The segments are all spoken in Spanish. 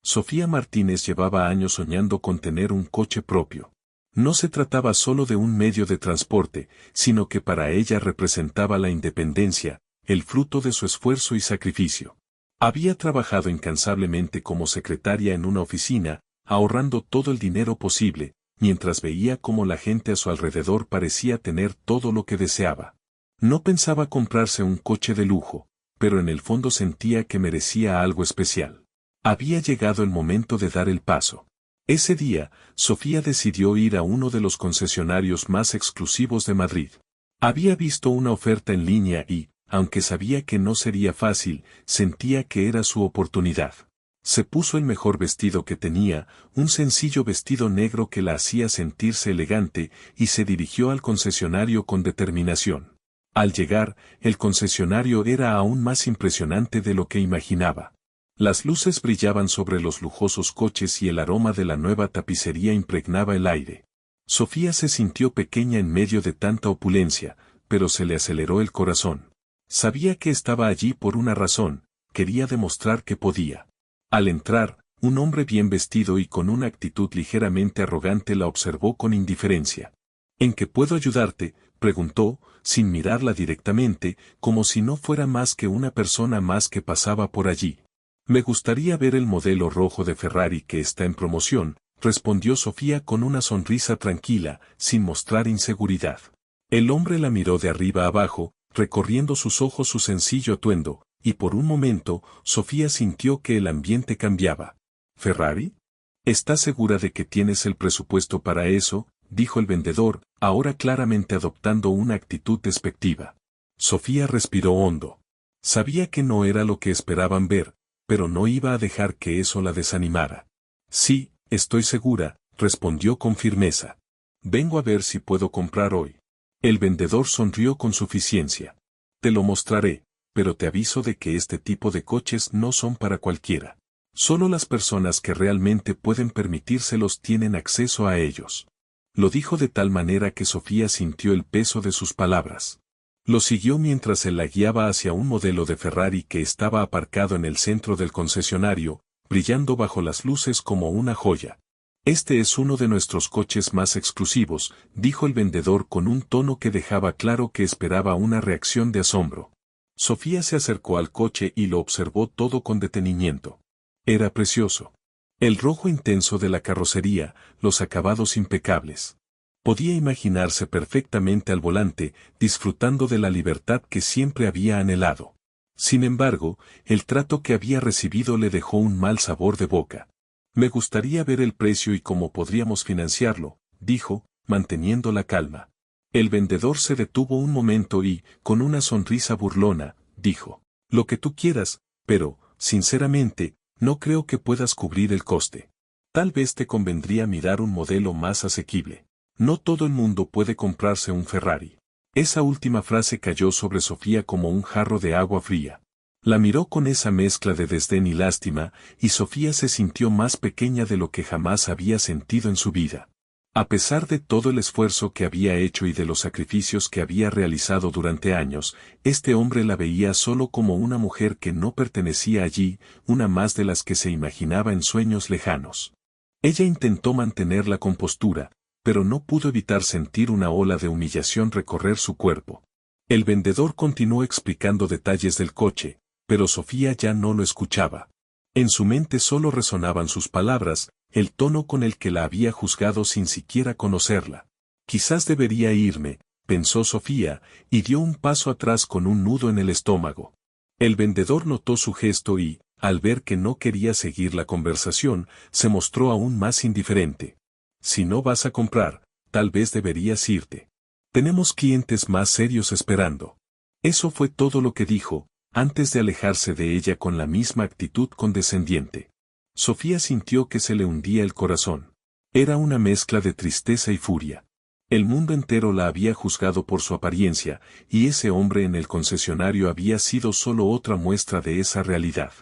Sofía Martínez llevaba años soñando con tener un coche propio. No se trataba solo de un medio de transporte, sino que para ella representaba la independencia, el fruto de su esfuerzo y sacrificio. Había trabajado incansablemente como secretaria en una oficina, ahorrando todo el dinero posible, mientras veía cómo la gente a su alrededor parecía tener todo lo que deseaba. No pensaba comprarse un coche de lujo, pero en el fondo sentía que merecía algo especial. Había llegado el momento de dar el paso. Ese día, Sofía decidió ir a uno de los concesionarios más exclusivos de Madrid. Había visto una oferta en línea y, aunque sabía que no sería fácil, sentía que era su oportunidad. Se puso el mejor vestido que tenía, un sencillo vestido negro que la hacía sentirse elegante, y se dirigió al concesionario con determinación. Al llegar, el concesionario era aún más impresionante de lo que imaginaba. Las luces brillaban sobre los lujosos coches y el aroma de la nueva tapicería impregnaba el aire. Sofía se sintió pequeña en medio de tanta opulencia, pero se le aceleró el corazón. Sabía que estaba allí por una razón, quería demostrar que podía. Al entrar, un hombre bien vestido y con una actitud ligeramente arrogante la observó con indiferencia. ¿En qué puedo ayudarte?, preguntó, sin mirarla directamente, como si no fuera más que una persona más que pasaba por allí. Me gustaría ver el modelo rojo de Ferrari que está en promoción, respondió Sofía con una sonrisa tranquila, sin mostrar inseguridad. El hombre la miró de arriba abajo, recorriendo sus ojos su sencillo atuendo, y por un momento, Sofía sintió que el ambiente cambiaba. ¿Ferrari? ¿Estás segura de que tienes el presupuesto para eso?, dijo el vendedor, ahora claramente adoptando una actitud despectiva. Sofía respiró hondo. Sabía que no era lo que esperaban ver, pero no iba a dejar que eso la desanimara. Sí, estoy segura, respondió con firmeza. Vengo a ver si puedo comprar hoy. El vendedor sonrió con suficiencia. Te lo mostraré, pero te aviso de que este tipo de coches no son para cualquiera. Solo las personas que realmente pueden permitírselos tienen acceso a ellos. Lo dijo de tal manera que Sofía sintió el peso de sus palabras. Lo siguió mientras él la guiaba hacia un modelo de Ferrari que estaba aparcado en el centro del concesionario, brillando bajo las luces como una joya. Este es uno de nuestros coches más exclusivos, dijo el vendedor con un tono que dejaba claro que esperaba una reacción de asombro. Sofía se acercó al coche y lo observó todo con detenimiento. Era precioso. El rojo intenso de la carrocería, los acabados impecables. Podía imaginarse perfectamente al volante, disfrutando de la libertad que siempre había anhelado. Sin embargo, el trato que había recibido le dejó un mal sabor de boca. Me gustaría ver el precio y cómo podríamos financiarlo, dijo, manteniendo la calma. El vendedor se detuvo un momento y, con una sonrisa burlona, dijo, lo que tú quieras, pero, sinceramente, no creo que puedas cubrir el coste. Tal vez te convendría mirar un modelo más asequible. No todo el mundo puede comprarse un Ferrari. Esa última frase cayó sobre Sofía como un jarro de agua fría. La miró con esa mezcla de desdén y lástima, y Sofía se sintió más pequeña de lo que jamás había sentido en su vida. A pesar de todo el esfuerzo que había hecho y de los sacrificios que había realizado durante años, este hombre la veía solo como una mujer que no pertenecía allí, una más de las que se imaginaba en sueños lejanos. Ella intentó mantener la compostura, pero no pudo evitar sentir una ola de humillación recorrer su cuerpo. El vendedor continuó explicando detalles del coche, pero Sofía ya no lo escuchaba. En su mente solo resonaban sus palabras, el tono con el que la había juzgado sin siquiera conocerla. Quizás debería irme, pensó Sofía, y dio un paso atrás con un nudo en el estómago. El vendedor notó su gesto y, al ver que no quería seguir la conversación, se mostró aún más indiferente. Si no vas a comprar, tal vez deberías irte. Tenemos clientes más serios esperando. Eso fue todo lo que dijo, antes de alejarse de ella con la misma actitud condescendiente. Sofía sintió que se le hundía el corazón. Era una mezcla de tristeza y furia. El mundo entero la había juzgado por su apariencia, y ese hombre en el concesionario había sido solo otra muestra de esa realidad.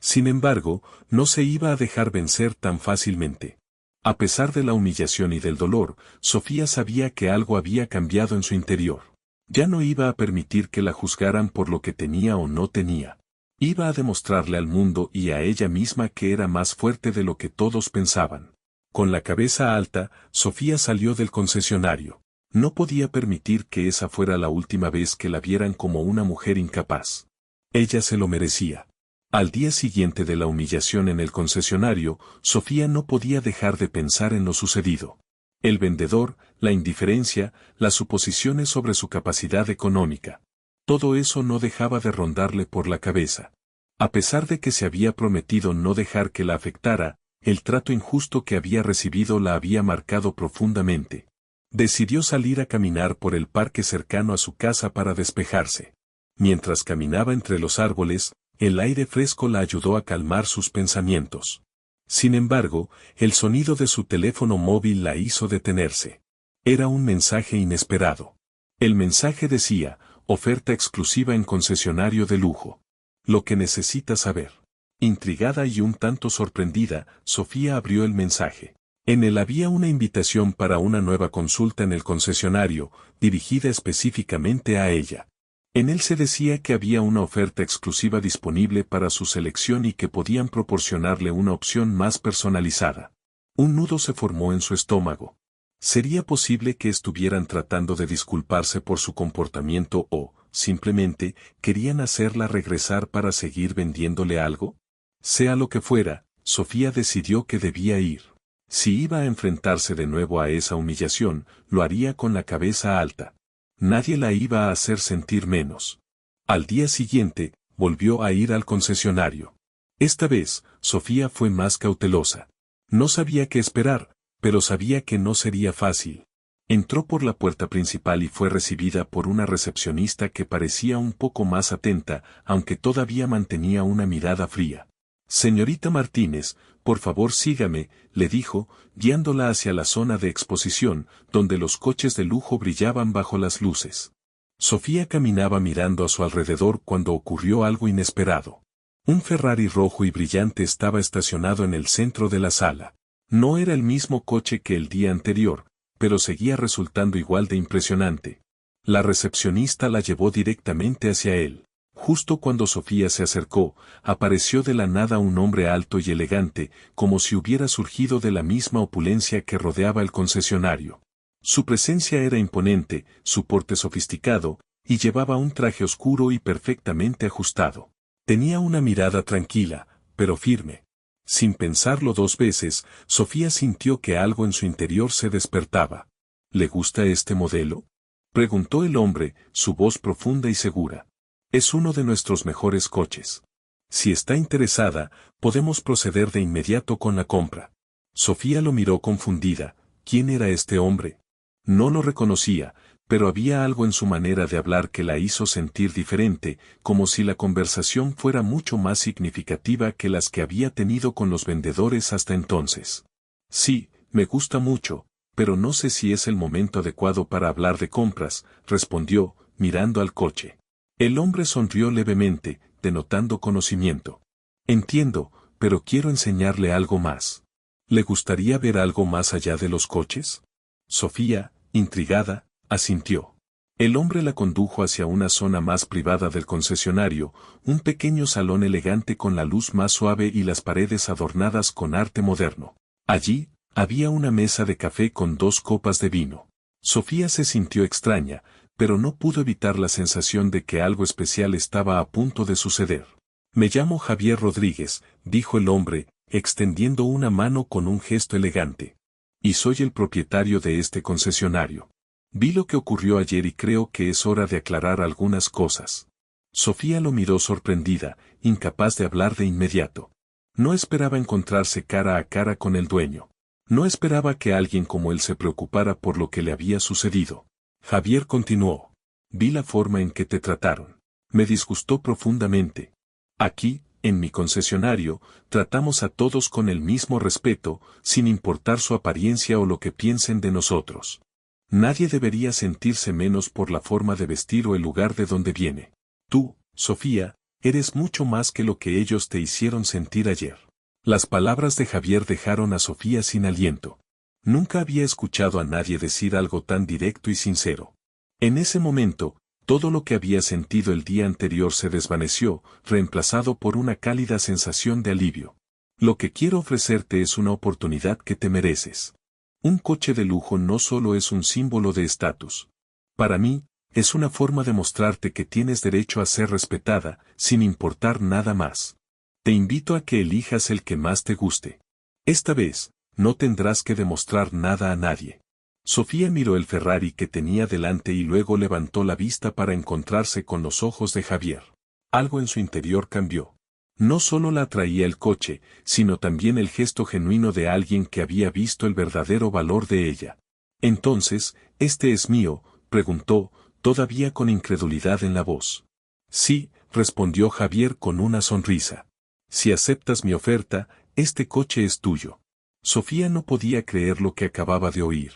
Sin embargo, no se iba a dejar vencer tan fácilmente. A pesar de la humillación y del dolor, Sofía sabía que algo había cambiado en su interior. Ya no iba a permitir que la juzgaran por lo que tenía o no tenía. Iba a demostrarle al mundo y a ella misma que era más fuerte de lo que todos pensaban. Con la cabeza alta, Sofía salió del concesionario. No podía permitir que esa fuera la última vez que la vieran como una mujer incapaz. Ella se lo merecía. Al día siguiente de la humillación en el concesionario, Sofía no podía dejar de pensar en lo sucedido. El vendedor, la indiferencia, las suposiciones sobre su capacidad económica. Todo eso no dejaba de rondarle por la cabeza. A pesar de que se había prometido no dejar que la afectara, el trato injusto que había recibido la había marcado profundamente. Decidió salir a caminar por el parque cercano a su casa para despejarse. Mientras caminaba entre los árboles, el aire fresco la ayudó a calmar sus pensamientos. Sin embargo, el sonido de su teléfono móvil la hizo detenerse. Era un mensaje inesperado. El mensaje decía: oferta exclusiva en concesionario de lujo. Lo que necesitas saber. Intrigada y un tanto sorprendida, Sofía abrió el mensaje. En él había una invitación para una nueva consulta en el concesionario, dirigida específicamente a ella. En él se decía que había una oferta exclusiva disponible para su selección y que podían proporcionarle una opción más personalizada. Un nudo se formó en su estómago. ¿Sería posible que estuvieran tratando de disculparse por su comportamiento o, simplemente, querían hacerla regresar para seguir vendiéndole algo? Sea lo que fuera, Sofía decidió que debía ir. Si iba a enfrentarse de nuevo a esa humillación, lo haría con la cabeza alta. Nadie la iba a hacer sentir menos. Al día siguiente, volvió a ir al concesionario. Esta vez, Sofía fue más cautelosa. No sabía qué esperar, pero sabía que no sería fácil. Entró por la puerta principal y fue recibida por una recepcionista que parecía un poco más atenta, aunque todavía mantenía una mirada fría. Señorita Martínez, por favor sígame, le dijo, guiándola hacia la zona de exposición, donde los coches de lujo brillaban bajo las luces. Sofía caminaba mirando a su alrededor cuando ocurrió algo inesperado. Un Ferrari rojo y brillante estaba estacionado en el centro de la sala. No era el mismo coche que el día anterior, pero seguía resultando igual de impresionante. La recepcionista la llevó directamente hacia él. Justo cuando Sofía se acercó, apareció de la nada un hombre alto y elegante, como si hubiera surgido de la misma opulencia que rodeaba el concesionario. Su presencia era imponente, su porte sofisticado, y llevaba un traje oscuro y perfectamente ajustado. Tenía una mirada tranquila, pero firme. Sin pensarlo dos veces, Sofía sintió que algo en su interior se despertaba. ¿Le gusta este modelo?, preguntó el hombre, su voz profunda y segura. Es uno de nuestros mejores coches. Si está interesada, podemos proceder de inmediato con la compra. Sofía lo miró confundida. ¿Quién era este hombre? No lo reconocía, pero había algo en su manera de hablar que la hizo sentir diferente, como si la conversación fuera mucho más significativa que las que había tenido con los vendedores hasta entonces. Sí, me gusta mucho, pero no sé si es el momento adecuado para hablar de compras, respondió, mirando al coche. El hombre sonrió levemente, denotando conocimiento. Entiendo, pero quiero enseñarle algo más. ¿Le gustaría ver algo más allá de los coches? Sofía, intrigada, asintió. El hombre la condujo hacia una zona más privada del concesionario, un pequeño salón elegante con la luz más suave y las paredes adornadas con arte moderno. Allí, había una mesa de café con 2 copas de vino. Sofía se sintió extraña, pero no pudo evitar la sensación de que algo especial estaba a punto de suceder. Me llamo Javier Rodríguez, dijo el hombre, extendiendo una mano con un gesto elegante. Y soy el propietario de este concesionario. Vi lo que ocurrió ayer y creo que es hora de aclarar algunas cosas. Sofía lo miró sorprendida, incapaz de hablar de inmediato. No esperaba encontrarse cara a cara con el dueño. No esperaba que alguien como él se preocupara por lo que le había sucedido. Javier continuó. Vi la forma en que te trataron. Me disgustó profundamente. Aquí, en mi concesionario, tratamos a todos con el mismo respeto, sin importar su apariencia o lo que piensen de nosotros. Nadie debería sentirse menos por la forma de vestir o el lugar de donde viene. Tú, Sofía, eres mucho más que lo que ellos te hicieron sentir ayer. Las palabras de Javier dejaron a Sofía sin aliento. Nunca había escuchado a nadie decir algo tan directo y sincero. En ese momento, Todo lo que había sentido el día anterior se desvaneció, reemplazado por una cálida sensación de alivio. Lo que quiero ofrecerte es una oportunidad que te mereces. Un coche de lujo no solo es un símbolo de estatus. Para mí, es una forma de mostrarte que tienes derecho a ser respetada, sin importar nada más. Te invito a que elijas el que más te guste. Esta vez, no tendrás que demostrar nada a nadie. Sofía miró el Ferrari que tenía delante y luego levantó la vista para encontrarse con los ojos de Javier. Algo en su interior cambió. No solo la atraía el coche, sino también el gesto genuino de alguien que había visto el verdadero valor de ella. Entonces, ¿este es mío?, preguntó, todavía con incredulidad en la voz. Sí, respondió Javier con una sonrisa. Si aceptas mi oferta, este coche es tuyo. Sofía no podía creer lo que acababa de oír.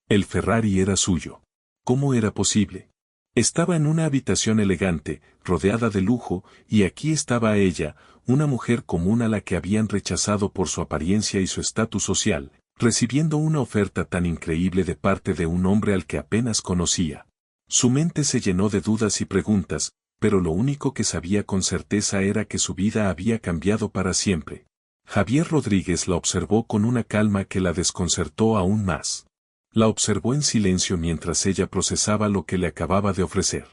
El Ferrari era suyo. ¿Cómo era posible? Estaba en una habitación elegante, rodeada de lujo, y aquí estaba ella, una mujer común a la que habían rechazado por su apariencia y su estatus social, recibiendo una oferta tan increíble de parte de un hombre al que apenas conocía. Su mente se llenó de dudas y preguntas, pero lo único que sabía con certeza era que su vida había cambiado para siempre. Javier Rodríguez la observó con una calma que la desconcertó aún más. La observó en silencio mientras ella procesaba lo que le acababa de ofrecer.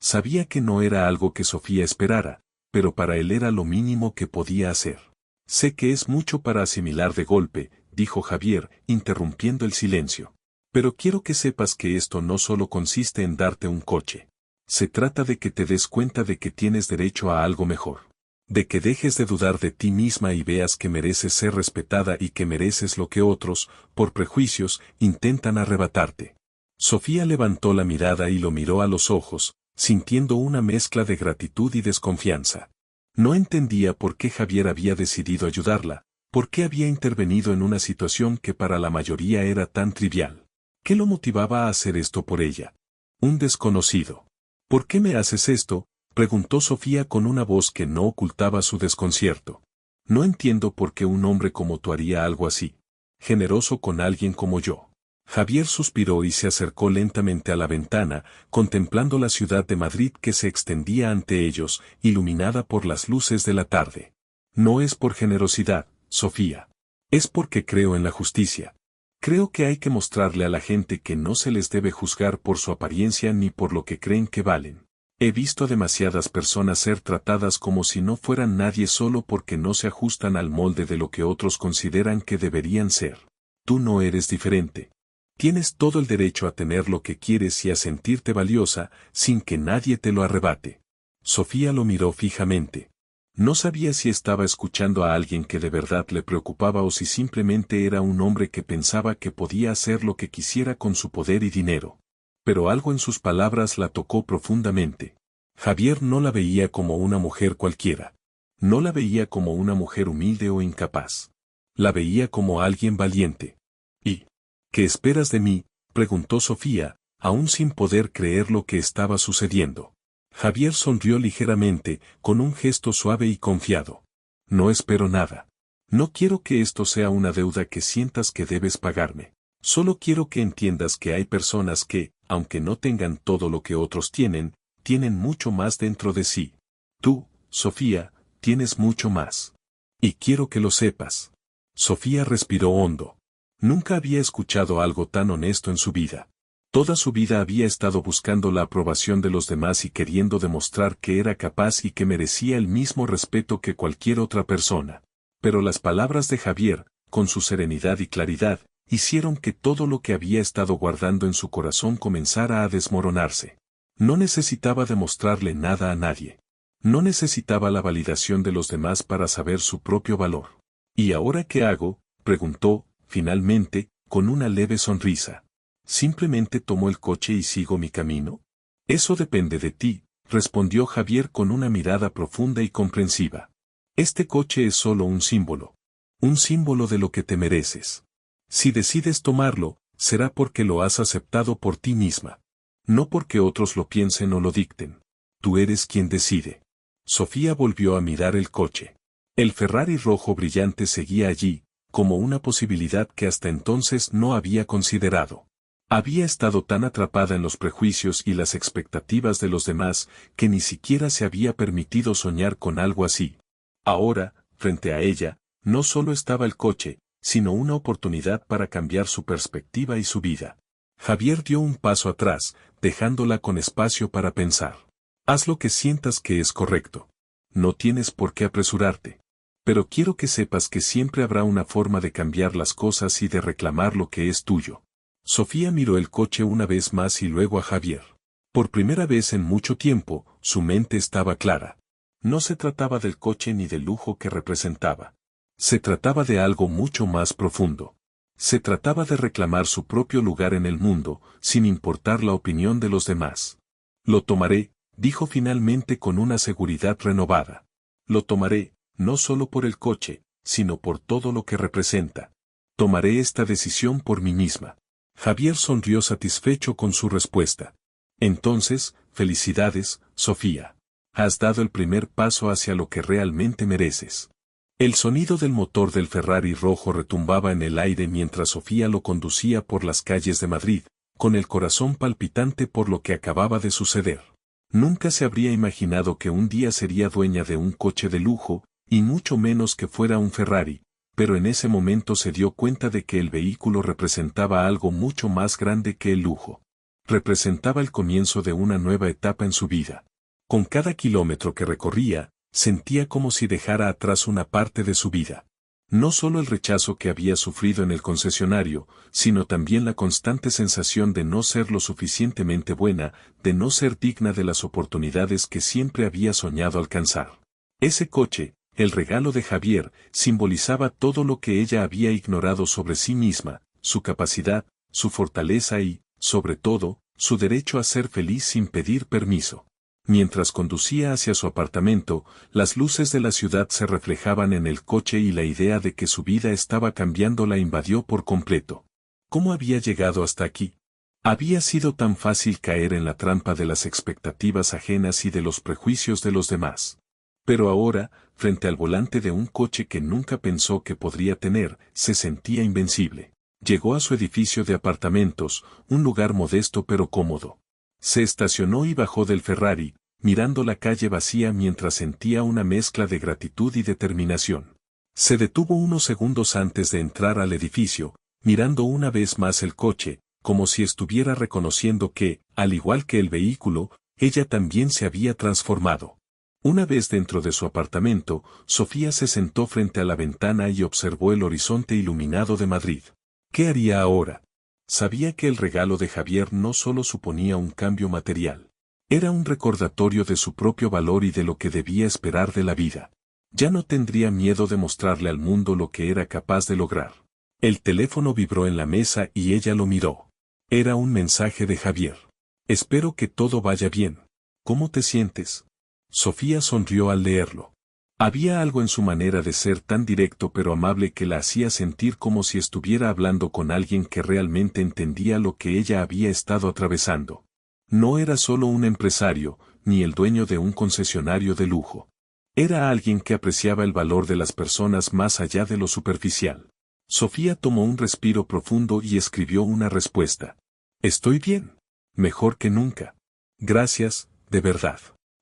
Sabía que no era algo que Sofía esperara, pero para él era lo mínimo que podía hacer. Sé que es mucho para asimilar de golpe, dijo Javier, interrumpiendo el silencio. Pero quiero que sepas que esto no solo consiste en darte un coche. Se trata de que te des cuenta de que tienes derecho a algo mejor. De que dejes de dudar de ti misma y veas que mereces ser respetada y que mereces lo que otros, por prejuicios, intentan arrebatarte. Sofía levantó la mirada y lo miró a los ojos, sintiendo una mezcla de gratitud y desconfianza. No entendía por qué Javier había decidido ayudarla, por qué había intervenido en una situación que para la mayoría era tan trivial. ¿Qué lo motivaba a hacer esto por ella? Un desconocido. ¿Por qué me haces esto?, preguntó Sofía con una voz que no ocultaba su desconcierto. No entiendo por qué un hombre como tú haría algo así. Generoso con alguien como yo. Javier suspiró y se acercó lentamente a la ventana, contemplando la ciudad de Madrid que se extendía ante ellos, iluminada por las luces de la tarde. No es por generosidad, Sofía. Es porque creo en la justicia. Creo que hay que mostrarle a la gente que no se les debe juzgar por su apariencia ni por lo que creen que valen. He visto a demasiadas personas ser tratadas como si no fueran nadie solo porque no se ajustan al molde de lo que otros consideran que deberían ser. Tú no eres diferente. Tienes todo el derecho a tener lo que quieres y a sentirte valiosa, sin que nadie te lo arrebate. Sofía lo miró fijamente. No sabía si estaba escuchando a alguien que de verdad le preocupaba o si simplemente era un hombre que pensaba que podía hacer lo que quisiera con su poder y dinero. Pero algo en sus palabras la tocó profundamente. Javier no la veía como una mujer cualquiera. No la veía como una mujer humilde o incapaz. La veía como alguien valiente. ¿Y qué esperas de mí?, preguntó Sofía, aún sin poder creer lo que estaba sucediendo. Javier sonrió ligeramente, con un gesto suave y confiado. No espero nada. No quiero que esto sea una deuda que sientas que debes pagarme. Solo quiero que entiendas que hay personas que, aunque no tengan todo lo que otros tienen, tienen mucho más dentro de sí. Tú, Sofía, tienes mucho más. Y quiero que lo sepas. Sofía respiró hondo. Nunca había escuchado algo tan honesto en su vida. Toda su vida había estado buscando la aprobación de los demás y queriendo demostrar que era capaz y que merecía el mismo respeto que cualquier otra persona. Pero las palabras de Javier, con su serenidad y claridad, hicieron que todo lo que había estado guardando en su corazón comenzara a desmoronarse. No necesitaba demostrarle nada a nadie. No necesitaba la validación de los demás para saber su propio valor. ¿Y ahora qué hago?, preguntó, finalmente, con una leve sonrisa. ¿Simplemente tomo el coche y sigo mi camino? Eso depende de ti, respondió Javier con una mirada profunda y comprensiva. Este coche es solo un símbolo. Un símbolo de lo que te mereces. Si decides tomarlo, será porque lo has aceptado por ti misma. No porque otros lo piensen o lo dicten. Tú eres quien decide. Sofía volvió a mirar el coche. El Ferrari rojo brillante seguía allí, como una posibilidad que hasta entonces no había considerado. Había estado tan atrapada en los prejuicios y las expectativas de los demás que ni siquiera se había permitido soñar con algo así. Ahora, frente a ella, no solo estaba el coche, sino una oportunidad para cambiar su perspectiva y su vida. Javier dio un paso atrás, dejándola con espacio para pensar. Haz lo que sientas que es correcto. No tienes por qué apresurarte. Pero quiero que sepas que siempre habrá una forma de cambiar las cosas y de reclamar lo que es tuyo. Sofía miró el coche una vez más y luego a Javier. Por primera vez en mucho tiempo, su mente estaba clara. No se trataba del coche ni del lujo que representaba. Se trataba de algo mucho más profundo. Se trataba de reclamar su propio lugar en el mundo, sin importar la opinión de los demás. Lo tomaré, dijo finalmente con una seguridad renovada. Lo tomaré, no solo por el coche, sino por todo lo que representa. Tomaré esta decisión por mí misma. Javier sonrió satisfecho con su respuesta. Entonces, felicidades, Sofía. Has dado el primer paso hacia lo que realmente mereces. El sonido del motor del Ferrari rojo retumbaba en el aire mientras Sofía lo conducía por las calles de Madrid, con el corazón palpitante por lo que acababa de suceder. Nunca se habría imaginado que un día sería dueña de un coche de lujo, y mucho menos que fuera un Ferrari, pero en ese momento se dio cuenta de que el vehículo representaba algo mucho más grande que el lujo. Representaba el comienzo de una nueva etapa en su vida. Con cada kilómetro que recorría, sentía como si dejara atrás una parte de su vida. No solo el rechazo que había sufrido en el concesionario, sino también la constante sensación de no ser lo suficientemente buena, de no ser digna de las oportunidades que siempre había soñado alcanzar. Ese coche, el regalo de Javier, simbolizaba todo lo que ella había ignorado sobre sí misma, su capacidad, su fortaleza y, sobre todo, su derecho a ser feliz sin pedir permiso. Mientras conducía hacia su apartamento, las luces de la ciudad se reflejaban en el coche y la idea de que su vida estaba cambiando la invadió por completo. ¿Cómo había llegado hasta aquí? Había sido tan fácil caer en la trampa de las expectativas ajenas y de los prejuicios de los demás. Pero ahora, frente al volante de un coche que nunca pensó que podría tener, se sentía invencible. Llegó a su edificio de apartamentos, un lugar modesto pero cómodo. Se estacionó y bajó del Ferrari, mirando la calle vacía mientras sentía una mezcla de gratitud y determinación. Se detuvo unos segundos antes de entrar al edificio, mirando una vez más el coche, como si estuviera reconociendo que, al igual que el vehículo, ella también se había transformado. Una vez dentro de su apartamento, Sofía se sentó frente a la ventana y observó el horizonte iluminado de Madrid. ¿Qué haría ahora? Sabía que el regalo de Javier no solo suponía un cambio material. Era un recordatorio de su propio valor y de lo que debía esperar de la vida. Ya no tendría miedo de mostrarle al mundo lo que era capaz de lograr. El teléfono vibró en la mesa y ella lo miró. Era un mensaje de Javier. Espero que todo vaya bien. ¿Cómo te sientes? Sofía sonrió al leerlo. Había algo en su manera de ser tan directo pero amable que la hacía sentir como si estuviera hablando con alguien que realmente entendía lo que ella había estado atravesando. No era solo un empresario, ni el dueño de un concesionario de lujo. Era alguien que apreciaba el valor de las personas más allá de lo superficial. Sofía tomó un respiro profundo y escribió una respuesta. Estoy bien. Mejor que nunca. Gracias, de verdad.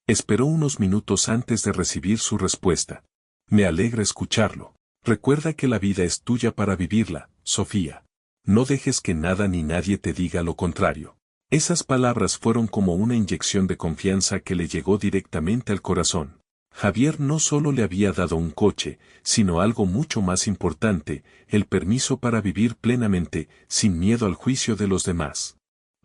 Esperó unos minutos antes de recibir su respuesta. Me alegra escucharlo. Recuerda que la vida es tuya para vivirla, Sofía. No dejes que nada ni nadie te diga lo contrario. Esas palabras fueron como una inyección de confianza que le llegó directamente al corazón. Javier no solo le había dado un coche, sino algo mucho más importante, el permiso para vivir plenamente, sin miedo al juicio de los demás.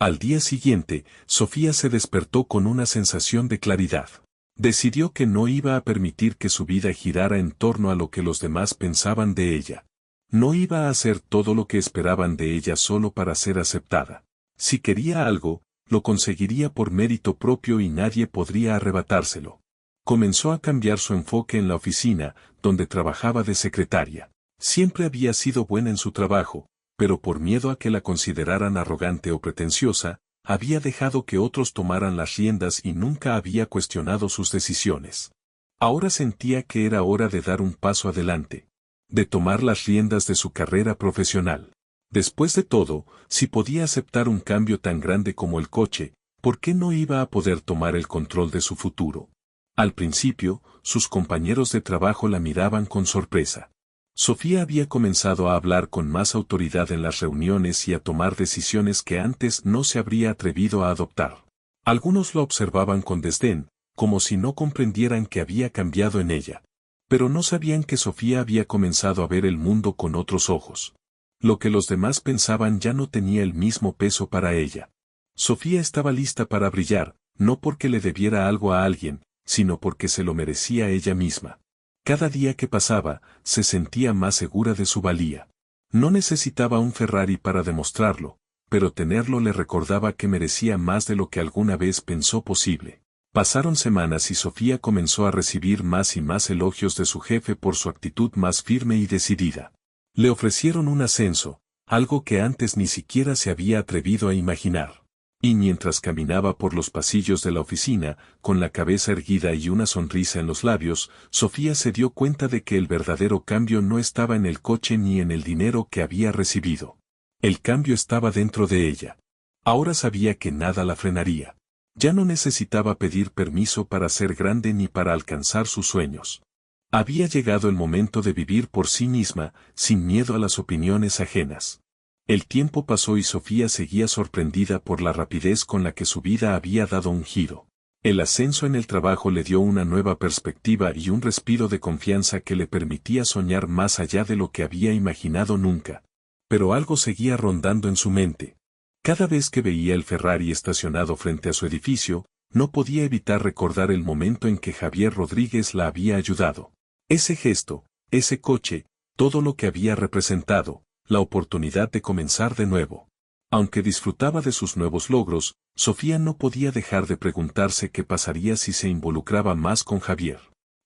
Al día siguiente, Sofía se despertó con una sensación de claridad. Decidió que no iba a permitir que su vida girara en torno a lo que los demás pensaban de ella. No iba a hacer todo lo que esperaban de ella solo para ser aceptada. Si quería algo, lo conseguiría por mérito propio y nadie podría arrebatárselo. Comenzó a cambiar su enfoque en la oficina, donde trabajaba de secretaria. Siempre había sido buena en su trabajo, pero por miedo a que la consideraran arrogante o pretenciosa, había dejado que otros tomaran las riendas y nunca había cuestionado sus decisiones. Ahora sentía que era hora de dar un paso adelante, de tomar las riendas de su carrera profesional. Después de todo, si podía aceptar un cambio tan grande como el coche, ¿por qué no iba a poder tomar el control de su futuro? Al principio, sus compañeros de trabajo la miraban con sorpresa. Sofía había comenzado a hablar con más autoridad en las reuniones y a tomar decisiones que antes no se habría atrevido a adoptar. Algunos lo observaban con desdén, como si no comprendieran que había cambiado en ella. Pero no sabían que Sofía había comenzado a ver el mundo con otros ojos. Lo que los demás pensaban ya no tenía el mismo peso para ella. Sofía estaba lista para brillar, no porque le debiera algo a alguien, sino porque se lo merecía ella misma. Cada día que pasaba, se sentía más segura de su valía. No necesitaba un Ferrari para demostrarlo, pero tenerlo le recordaba que merecía más de lo que alguna vez pensó posible. Pasaron semanas y Sofía comenzó a recibir más y más elogios de su jefe por su actitud más firme y decidida. Le ofrecieron un ascenso, algo que antes ni siquiera se había atrevido a imaginar. Y mientras caminaba por los pasillos de la oficina, con la cabeza erguida y una sonrisa en los labios, Sofía se dio cuenta de que el verdadero cambio no estaba en el coche ni en el dinero que había recibido. El cambio estaba dentro de ella. Ahora sabía que nada la frenaría. Ya no necesitaba pedir permiso para ser grande ni para alcanzar sus sueños. Había llegado el momento de vivir por sí misma, sin miedo a las opiniones ajenas. El tiempo pasó y Sofía seguía sorprendida por la rapidez con la que su vida había dado un giro. El ascenso en el trabajo le dio una nueva perspectiva y un respiro de confianza que le permitía soñar más allá de lo que había imaginado nunca. Pero algo seguía rondando en su mente. Cada vez que veía el Ferrari estacionado frente a su edificio, no podía evitar recordar el momento en que Javier Rodríguez la había ayudado. Ese gesto, ese coche, todo lo que había representado, la oportunidad de comenzar de nuevo. Aunque disfrutaba de sus nuevos logros, Sofía no podía dejar de preguntarse qué pasaría si se involucraba más con Javier.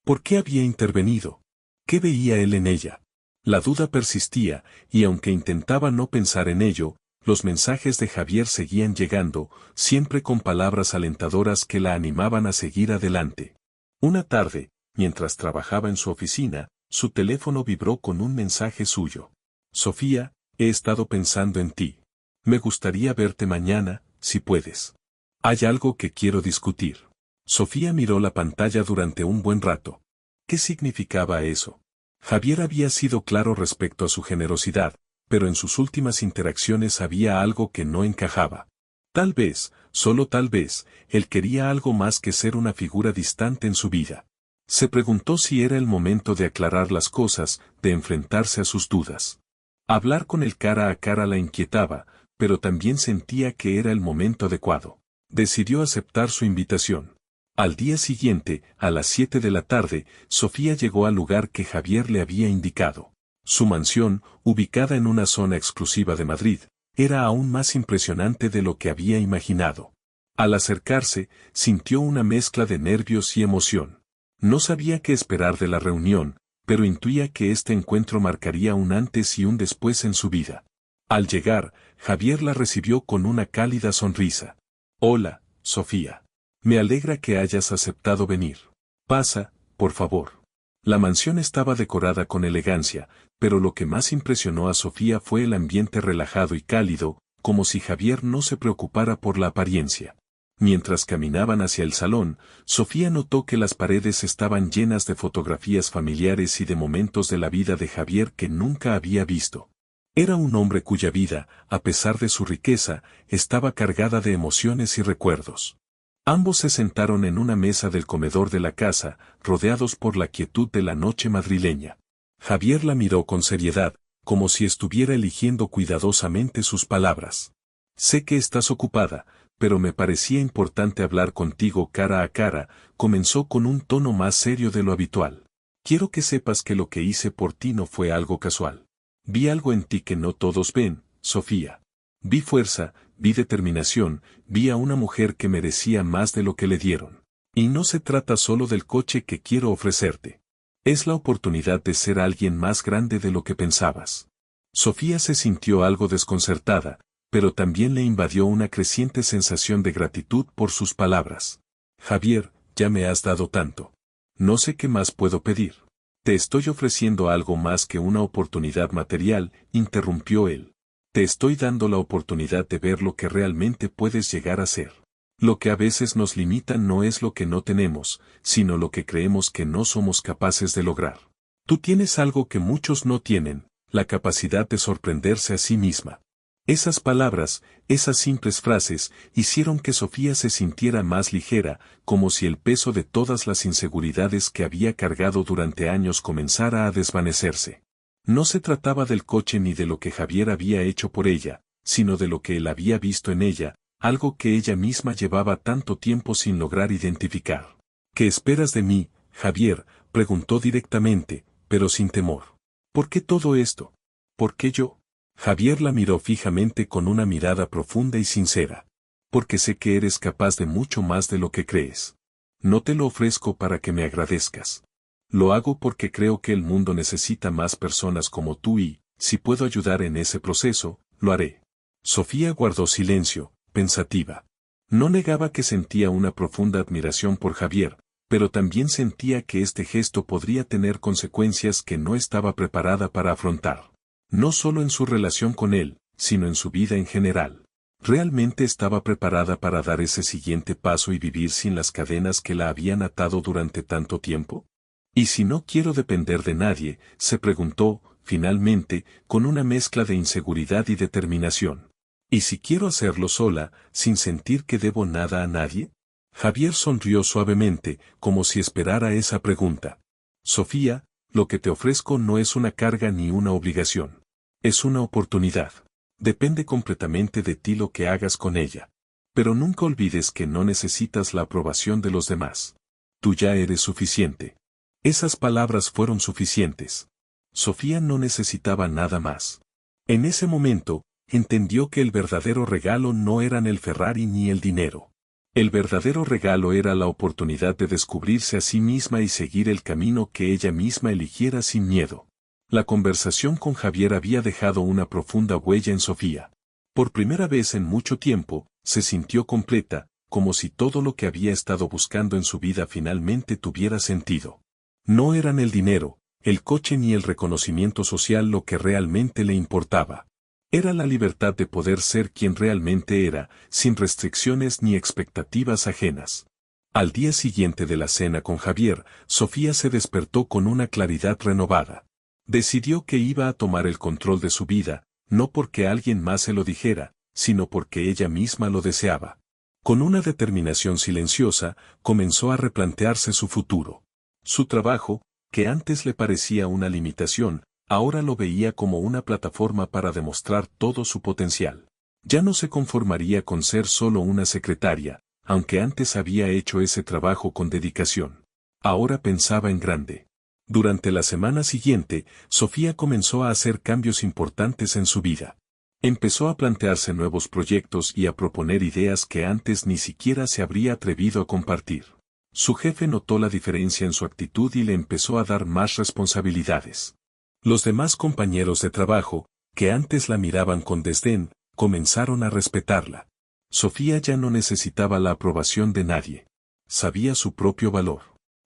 ¿Por qué había intervenido? ¿Qué veía él en ella? La duda persistía, y aunque intentaba no pensar en ello, los mensajes de Javier seguían llegando, siempre con palabras alentadoras que la animaban a seguir adelante. Una tarde, mientras trabajaba en su oficina, su teléfono vibró con un mensaje suyo. Sofía, he estado pensando en ti. Me gustaría verte mañana, si puedes. Hay algo que quiero discutir. Sofía miró la pantalla durante un buen rato. ¿Qué significaba eso? Javier había sido claro respecto a su generosidad, pero en sus últimas interacciones había algo que no encajaba. Tal vez, solo tal vez, él quería algo más que ser una figura distante en su vida. Se preguntó si era el momento de aclarar las cosas, de enfrentarse a sus dudas. Hablar con él cara a cara la inquietaba, pero también sentía que era el momento adecuado. Decidió aceptar su invitación. Al día siguiente, a las 7 de la tarde, Sofía llegó al lugar que Javier le había indicado. Su mansión, ubicada en una zona exclusiva de Madrid, era aún más impresionante de lo que había imaginado. Al acercarse, sintió una mezcla de nervios y emoción. No sabía qué esperar de la reunión, pero intuía que este encuentro marcaría un antes y un después en su vida. Al llegar, Javier la recibió con una cálida sonrisa. Hola, Sofía. Me alegra que hayas aceptado venir. Pasa, por favor. La mansión estaba decorada con elegancia, pero lo que más impresionó a Sofía fue el ambiente relajado y cálido, como si Javier no se preocupara por la apariencia. Mientras caminaban hacia el salón, Sofía notó que las paredes estaban llenas de fotografías familiares y de momentos de la vida de Javier que nunca había visto. Era un hombre cuya vida, a pesar de su riqueza, estaba cargada de emociones y recuerdos. Ambos se sentaron en una mesa del comedor de la casa, rodeados por la quietud de la noche madrileña. Javier la miró con seriedad, como si estuviera eligiendo cuidadosamente sus palabras. Sé que estás ocupada, pero me parecía importante hablar contigo cara a cara, comenzó con un tono más serio de lo habitual. Quiero que sepas que lo que hice por ti no fue algo casual. Vi algo en ti que no todos ven, Sofía. Vi fuerza, vi determinación, vi a una mujer que merecía más de lo que le dieron. Y no se trata solo del coche que quiero ofrecerte. Es la oportunidad de ser alguien más grande de lo que pensabas. Sofía se sintió algo desconcertada, pero también le invadió una creciente sensación de gratitud por sus palabras. Javier, ya me has dado tanto. No sé qué más puedo pedir. Te estoy ofreciendo algo más que una oportunidad material, interrumpió él. Te estoy dando la oportunidad de ver lo que realmente puedes llegar a ser. Lo que a veces nos limita no es lo que no tenemos, sino lo que creemos que no somos capaces de lograr. Tú tienes algo que muchos no tienen, la capacidad de sorprenderse a sí misma. Esas palabras, esas simples frases, hicieron que Sofía se sintiera más ligera, como si el peso de todas las inseguridades que había cargado durante años comenzara a desvanecerse. No se trataba del coche ni de lo que Javier había hecho por ella, sino de lo que él había visto en ella, algo que ella misma llevaba tanto tiempo sin lograr identificar. ¿Qué esperas de mí, Javier?, preguntó directamente, pero sin temor. ¿Por qué todo esto? ¿Por qué yo? Javier la miró fijamente con una mirada profunda y sincera. Porque sé que eres capaz de mucho más de lo que crees. No te lo ofrezco para que me agradezcas. Lo hago porque creo que el mundo necesita más personas como tú y, si puedo ayudar en ese proceso, lo haré. Sofía guardó silencio, pensativa. No negaba que sentía una profunda admiración por Javier, pero también sentía que este gesto podría tener consecuencias que no estaba preparada para afrontar. No solo en su relación con él, sino en su vida en general. ¿Realmente estaba preparada para dar ese siguiente paso y vivir sin las cadenas que la habían atado durante tanto tiempo? ¿Y si no quiero depender de nadie?, se preguntó, finalmente, con una mezcla de inseguridad y determinación. ¿Y si quiero hacerlo sola, sin sentir que debo nada a nadie? Javier sonrió suavemente, como si esperara esa pregunta. Sofía, lo que te ofrezco no es una carga ni una obligación. Es una oportunidad. Depende completamente de ti lo que hagas con ella. Pero nunca olvides que no necesitas la aprobación de los demás. Tú ya eres suficiente. Esas palabras fueron suficientes. Sofía no necesitaba nada más. En ese momento, entendió que el verdadero regalo no eran el Ferrari ni el dinero. El verdadero regalo era la oportunidad de descubrirse a sí misma y seguir el camino que ella misma eligiera sin miedo. La conversación con Javier había dejado una profunda huella en Sofía. Por primera vez en mucho tiempo, se sintió completa, como si todo lo que había estado buscando en su vida finalmente tuviera sentido. No eran el dinero, el coche ni el reconocimiento social lo que realmente le importaba. Era la libertad de poder ser quien realmente era, sin restricciones ni expectativas ajenas. Al día siguiente de la cena con Javier, Sofía se despertó con una claridad renovada. Decidió que iba a tomar el control de su vida, no porque alguien más se lo dijera, sino porque ella misma lo deseaba. Con una determinación silenciosa, comenzó a replantearse su futuro. Su trabajo, que antes le parecía una limitación, ahora lo veía como una plataforma para demostrar todo su potencial. Ya no se conformaría con ser solo una secretaria, aunque antes había hecho ese trabajo con dedicación. Ahora pensaba en grande. Durante la semana siguiente, Sofía comenzó a hacer cambios importantes en su vida. Empezó a plantearse nuevos proyectos y a proponer ideas que antes ni siquiera se habría atrevido a compartir. Su jefe notó la diferencia en su actitud y le empezó a dar más responsabilidades. Los demás compañeros de trabajo, que antes la miraban con desdén, comenzaron a respetarla. Sofía ya no necesitaba la aprobación de nadie. Sabía su propio valor.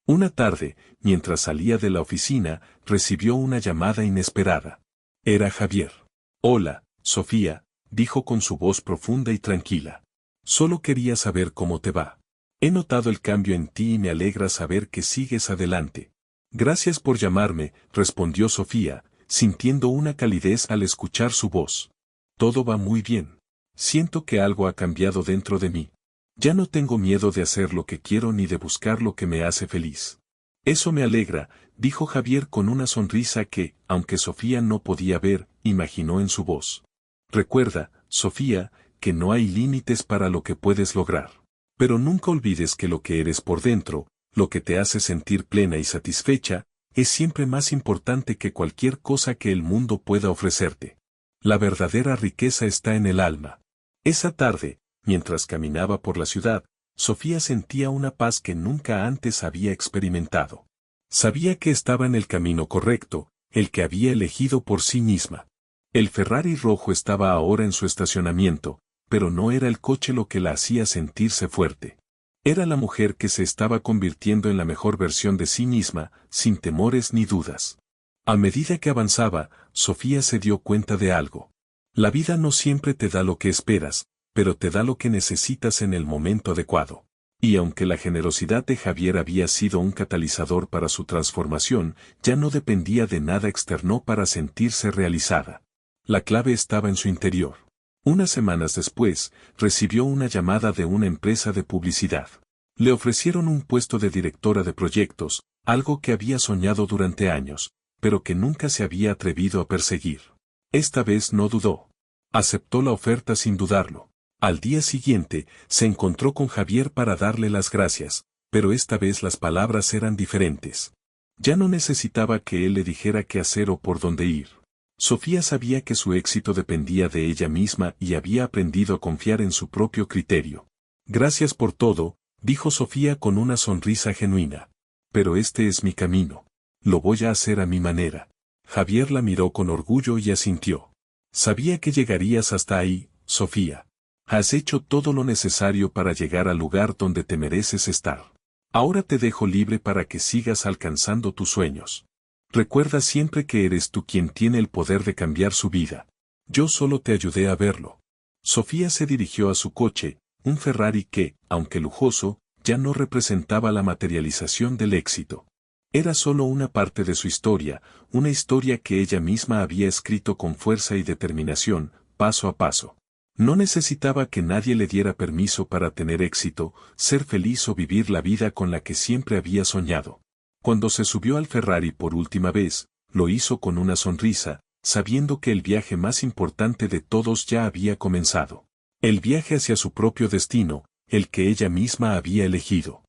Una tarde, mientras salía de la oficina, recibió una llamada inesperada. Era Javier. Hola, Sofía, dijo con su voz profunda y tranquila. Solo quería saber cómo te va. He notado el cambio en ti y me alegra saber que sigues adelante. Gracias por llamarme, respondió Sofía, sintiendo una calidez al escuchar su voz. Todo va muy bien. Siento que algo ha cambiado dentro de mí. Ya no tengo miedo de hacer lo que quiero ni de buscar lo que me hace feliz. Eso me alegra, dijo Javier con una sonrisa que, aunque Sofía no podía ver, imaginó en su voz. Recuerda, Sofía, que no hay límites para lo que puedes lograr. Pero nunca olvides que lo que eres por dentro, lo que te hace sentir plena y satisfecha, es siempre más importante que cualquier cosa que el mundo pueda ofrecerte. La verdadera riqueza está en el alma. Esa tarde, mientras caminaba por la ciudad, Sofía sentía una paz que nunca antes había experimentado. Sabía que estaba en el camino correcto, el que había elegido por sí misma. El Ferrari rojo estaba ahora en su estacionamiento, pero no era el coche lo que la hacía sentirse fuerte. Era la mujer que se estaba convirtiendo en la mejor versión de sí misma, sin temores ni dudas. A medida que avanzaba, Sofía se dio cuenta de algo. La vida no siempre te da lo que esperas, pero te da lo que necesitas en el momento adecuado. Y aunque la generosidad de Javier había sido un catalizador para su transformación, ya no dependía de nada externo para sentirse realizada. La clave estaba en su interior. Unas semanas después, recibió una llamada de una empresa de publicidad. Le ofrecieron un puesto de directora de proyectos, algo que había soñado durante años, pero que nunca se había atrevido a perseguir. Esta vez no dudó. Aceptó la oferta sin dudarlo. Al día siguiente, se encontró con Javier para darle las gracias, pero esta vez las palabras eran diferentes. Ya no necesitaba que él le dijera qué hacer o por dónde ir. Sofía sabía que su éxito dependía de ella misma y había aprendido a confiar en su propio criterio. Gracias por todo, dijo Sofía con una sonrisa genuina. Pero este es mi camino. Lo voy a hacer a mi manera. Javier la miró con orgullo y asintió. Sabía que llegarías hasta ahí, Sofía. Has hecho todo lo necesario para llegar al lugar donde te mereces estar. Ahora te dejo libre para que sigas alcanzando tus sueños. Recuerda siempre que eres tú quien tiene el poder de cambiar su vida. Yo solo te ayudé a verlo. Sofía se dirigió a su coche, un Ferrari que, aunque lujoso, ya no representaba la materialización del éxito. Era solo una parte de su historia, una historia que ella misma había escrito con fuerza y determinación, paso a paso. No necesitaba que nadie le diera permiso para tener éxito, ser feliz o vivir la vida con la que siempre había soñado. Cuando se subió al Ferrari por última vez, lo hizo con una sonrisa, sabiendo que el viaje más importante de todos ya había comenzado. El viaje hacia su propio destino, el que ella misma había elegido.